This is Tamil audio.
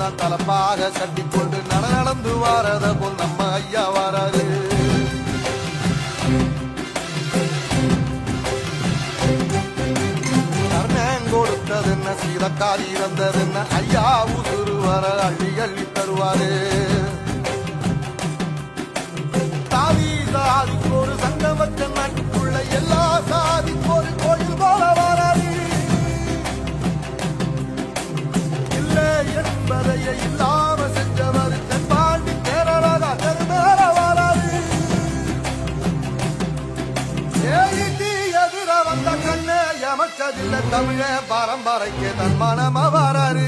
தான் தலப்பாக கட்டிக்கொண்டு நடந்து வாரத போல் நம்ம ஐயா வாராரு. கொடுத்தது என்ன சீதக்காரி இறந்தது என்ன ஐயா உசுறு வர அள்ளி அள்ளி தருவாரு. சாதி சாதிக்கு ஒரு சங்கம் வச்ச நாட்டுக்குள்ள எல்லா சாதிக்கு ஒரு கோயில் போல வராது. இல்லை என்பதையே இல்லாம செஞ்சவர் தென்பாண்டி கேரளா கருமேற வராது. எதிர வந்த கண்ணே எமச்சதில்லை தமிழ பரம்பரைக்கு தன் மனம வராரு.